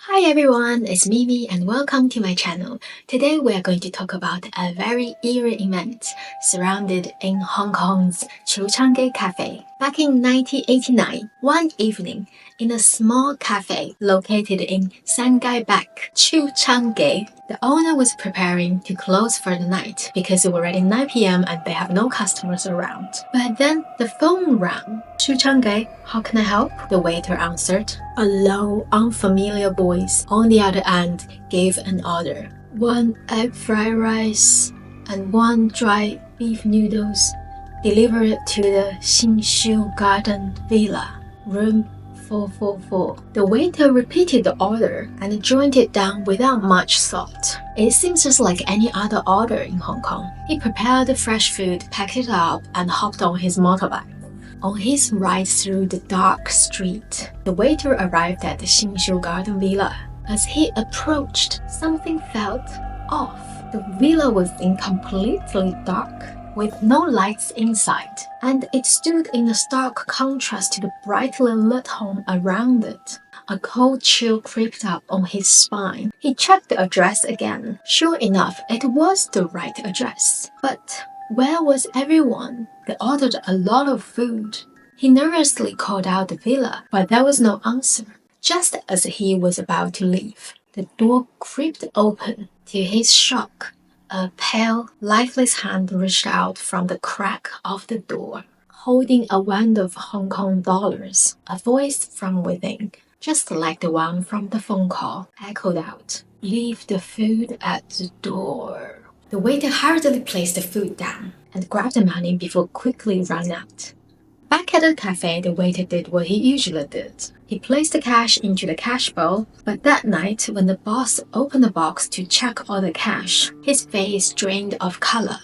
Hi everyone, it's Mimi and welcome to my channel. Today we are going to talk about a very eerie event surrounded in Hong Kong's Chu Changge Cafe. Back in 1989, one evening, in a small cafe located in Shanghai Back, Chu Changge, the owner was preparing to close for the night because it was already 9 p.m. and they have no customers around. But then the phone rang. Chu Changge, how can I help? The waiter answered. A low, unfamiliar voice on the other end gave an order. 1 egg fried rice and 1 dry beef noodles delivered to the Xingshu Garden Villa, room 444. The waiter repeated the order and jotted it down without much thought. It seems just like any other order in Hong Kong. He prepared the fresh food, packed it up, and hopped on his motorbike. On his ride through the dark street, the waiter arrived at the Xingshu Garden Villa. As he approached, something felt off. The villa was completely dark, with no lights inside, and it stood in a stark contrast to the brightly lit home around it. A cold chill crept up on his spine. He checked the address again. Sure enough, it was the right address. But where was everyone? They ordered a lot of food. He nervously called out the villa, but there was no answer. Just as he was about to leave, the door creaked open. To his shock, a pale, lifeless hand reached out from the crack of the door, holding a wand of Hong Kong dollars. A voice from within, just like the one from the phone call, echoed out, "Leave the food at the door." The waiter hurriedly placed the food down and grabbed the money before quickly ran out. Back at the cafe, the waiter did what he usually did. He placed the cash into the cash bowl, but that night, when the boss opened the box to check all the cash, his face drained of color.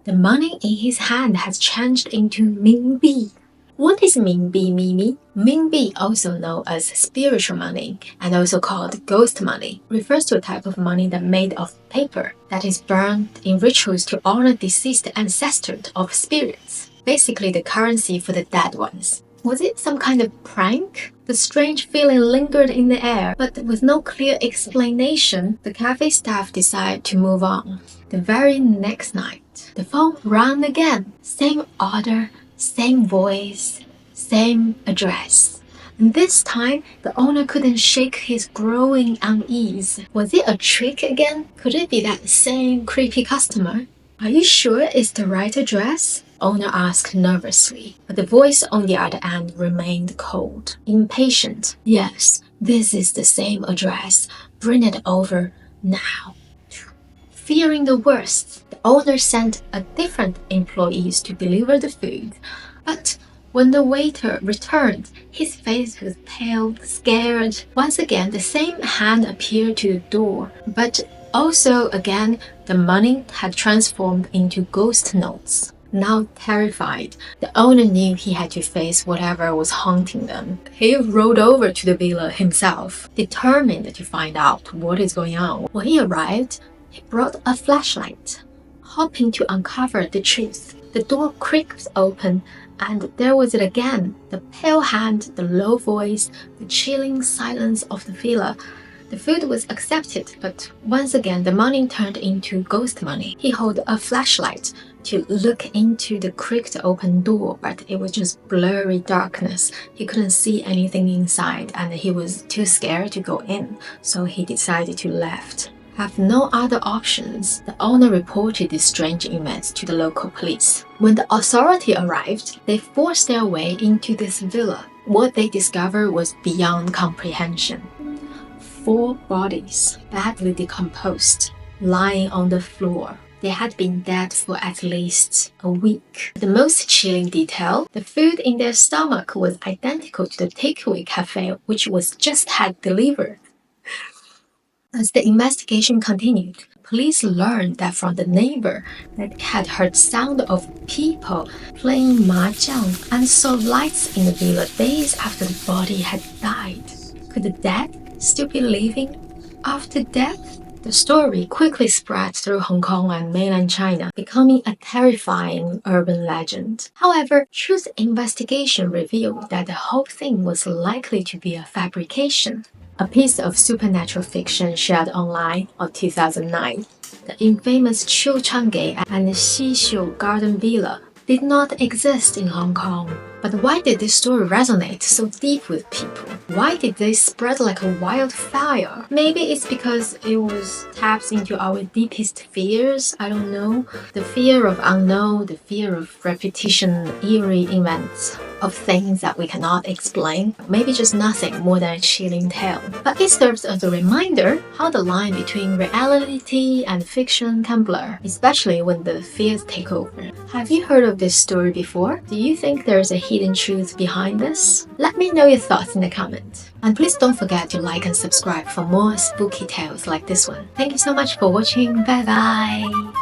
The money in his hand has changed into Mingbi. What is Mingbi, Mimi? Mingbi, also known as spiritual money and also called ghost money, refers to a type of money that made of paper that is burned in rituals to honor deceased ancestors of spirits, basically the currency for the dead ones. Was it some kind of prank? The strange feeling lingered in the air, but with no clear explanation, the cafe staff decided to move on. The very next night, the phone rang again. Same order, same voice, same address. And this time, the owner couldn't shake his growing unease. Was it a trick again? Could it be that same creepy customer? Are you sure it's the right address? Owner asked nervously, but the voice on the other end remained cold, impatient. Yes, this is the same address. Bring it over now. Fearing the worst, the owner sent a different employees to deliver the food. But when the waiter returned, his face was pale, scared. Once again, the same hand appeared to the door, but also again, the money had transformed into ghost notes. Now terrified, the owner knew he had to face whatever was haunting them. He rode over to the villa himself, determined to find out what is going on. When he arrived, he brought a flashlight, hoping to uncover the truth. The door creaked open, and there was it again, the pale hand, the low voice, the chilling silence of the villa. The food was accepted, but once again the money turned into ghost money. He held a flashlight to look into the creaked open door, but it was just blurry darkness. He couldn't see anything inside, and he was too scared to go in, so he decided to left. Have no other options, the owner reported this strange event to the local police. When the authority arrived, they forced their way into this villa. What they discovered was beyond comprehension. 4 bodies, badly decomposed, lying on the floor. They had been dead for at least a week. The most chilling detail, the food in their stomach was identical to the takeaway cafe which was just had delivered. As the investigation continued, police learned that from the neighbor that had heard sound of people playing mahjong and saw lights in the villa days after the body had died. Could the dead still be living after death? The story quickly spread through Hong Kong and mainland China, becoming a terrifying urban legend. However, truth investigation revealed that the whole thing was likely to be a fabrication. a piece of supernatural fiction shared online in 2009. The infamous Chiu Changge and Xishu Garden Villa did not exist in Hong Kong. But why did this story resonate so deep with people? Why did they spread like a wildfire? Maybe it's because it taps into our deepest fears, I don't know. The fear of unknown, the fear of repetition, eerie events, of things that we cannot explain. Maybe just nothing more than a chilling tale. But it serves as a reminder how the line between reality and fiction can blur, especially when the fears take over. Have you heard of this story before? Do you think there's a hidden truth behind this? Let me know your thoughts in the comments. And please don't forget to like and subscribe for more spooky tales like this one. Thank you so much for watching. Bye bye!